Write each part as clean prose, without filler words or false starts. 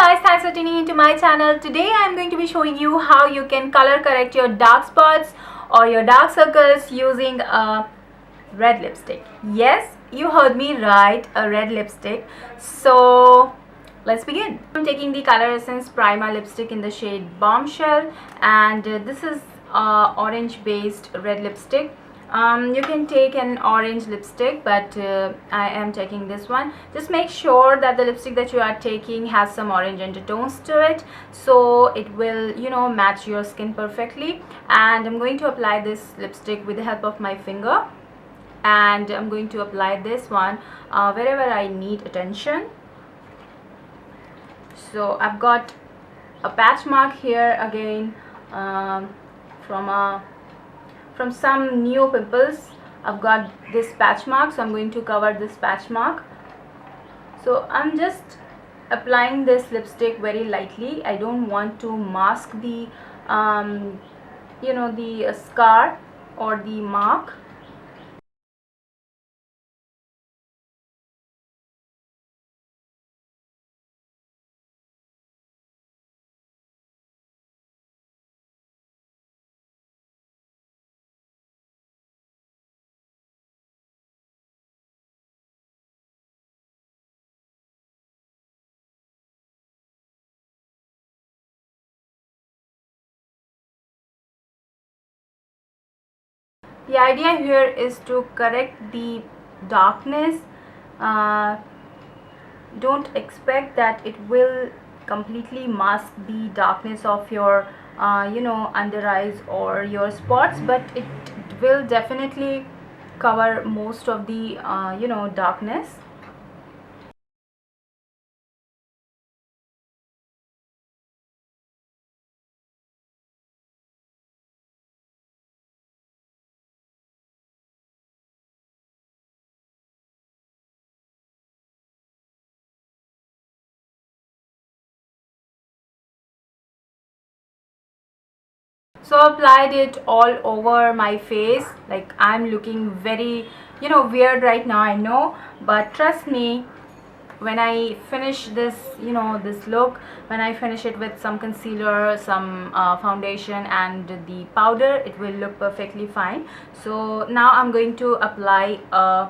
guys, thanks for tuning into my channel. Today I am going to be showing you how you can color correct your dark spots or your dark circles using a red lipstick. Yes, you heard me right, a red lipstick. So let's begin. I'm taking the Color Essence Primer lipstick in the shade Bombshell, and this is orange based red lipstick. You can take an orange lipstick, but I am taking this one. Just make sure that the lipstick that you are taking has some orange undertones to it, so it will, match your skin perfectly. And I'm going to apply this lipstick with the help of my finger, and I'm going to apply this one wherever I need attention. So I've got a patch mark here again, from some new pimples. I've got this patch mark, so I'm going to cover this patch mark. So I'm just applying this lipstick very lightly. I don't want to mask the the scar or the mark. The idea here is to correct the darkness. Don't expect that it will completely mask the darkness of your under eyes or your spots, but it will definitely cover most of the darkness. So applied it all over my face. Like, I'm looking very weird right now, I know, but trust me, when I finish this this look, when I finish it with some concealer, some foundation and the powder, it will look perfectly fine. So now I'm going to apply a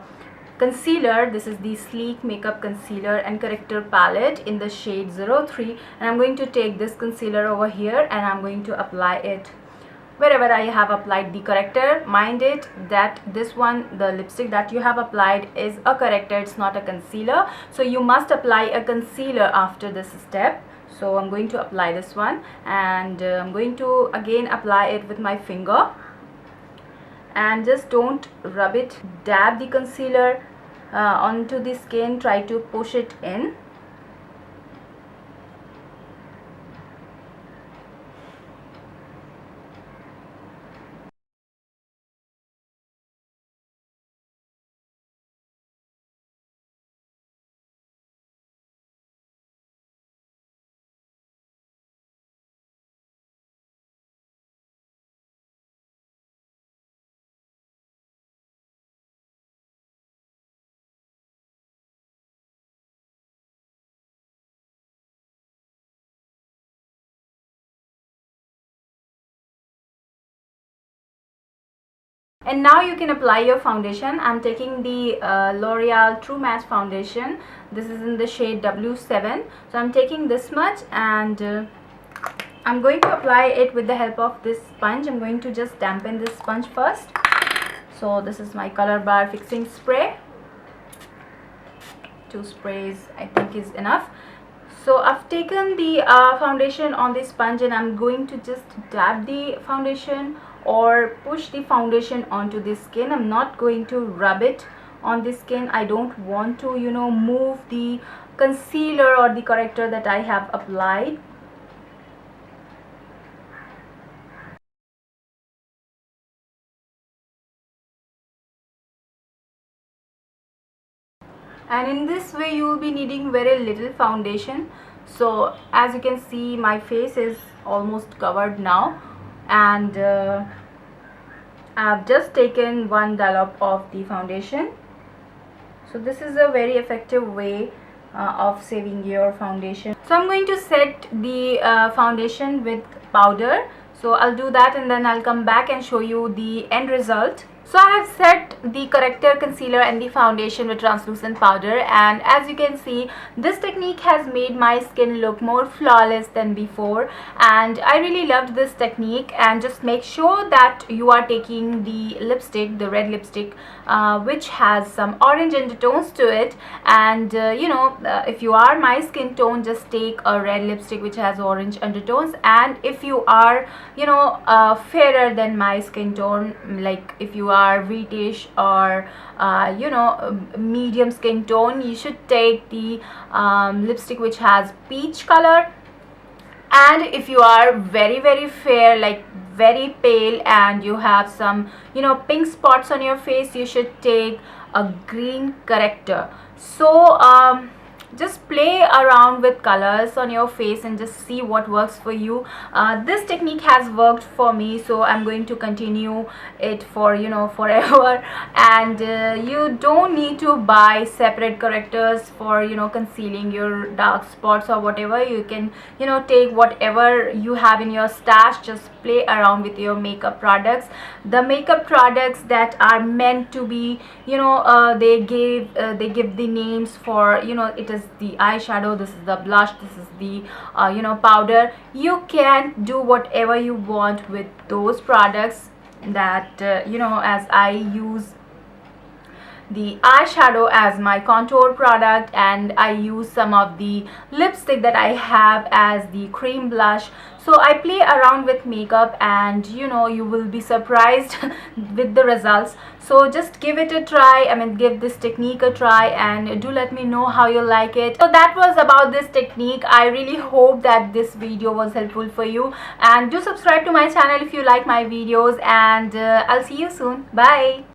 concealer. This is the Sleek Makeup Concealer and Corrector Palette in the shade 03, and I'm going to take this concealer over here and I'm going to apply it wherever I have applied the corrector. Mind it that this one, the lipstick that you have applied, is a corrector, it's not a concealer, so you must apply a concealer after this step. So I'm going to apply this one, and I'm going to again apply it with my finger, and just don't rub it, dab the concealer onto the skin, try to push it in. And now you can apply your foundation. I'm taking the L'Oreal True Match foundation. This is in the shade W7. So I'm taking this much, and I'm going to apply it with the help of this sponge. I'm going to just dampen this sponge first. So this is my Color Bar Fixing Spray. 2 sprays I think is enough. So I've taken the foundation on the sponge, and I'm going to just dab the foundation or push the foundation onto the skin. I'm not going to rub it on the skin. I don't want to move the concealer or the corrector that I have applied. And in this way you will be needing very little foundation. So as you can see, my face is almost covered now, and I've just taken 1 dollop of the foundation. So this is a very effective way of saving your foundation. So I'm going to set the foundation with powder. So I'll do that and then I'll come back and show you the end result. So I have set the corrector, concealer and the foundation with translucent powder, and as you can see, this technique has made my skin look more flawless than before, and I really loved this technique. And just make sure that you are taking the lipstick, the red lipstick, which has some orange undertones to it. And if you are my skin tone, just take a red lipstick which has orange undertones. And if you are fairer than my skin tone, like if you are whitish or medium skin tone, you should take the lipstick which has peach color. And if you are very fair, like very pale, and you have some pink spots on your face, you should take a green corrector. So just play around with colors on your face and just see what works for you. This technique has worked for me, so I'm going to continue it for forever. And you don't need to buy separate correctors for concealing your dark spots or whatever. You can take whatever you have in your stash. Just play around with your makeup products. The makeup products that are meant to be they give the names for it is the eyeshadow, this is the blush, this is the powder. You can do whatever you want with those products. That as I use the eyeshadow as my contour product, and I use some of the lipstick that I have as the cream blush. So I play around with makeup, and you will be surprised with the results. So just give it a try, give this technique a try, and do let me know how you like it. So that was about this technique. I really hope that this video was helpful for you, and do subscribe to my channel if you like my videos, and I'll see you soon. Bye.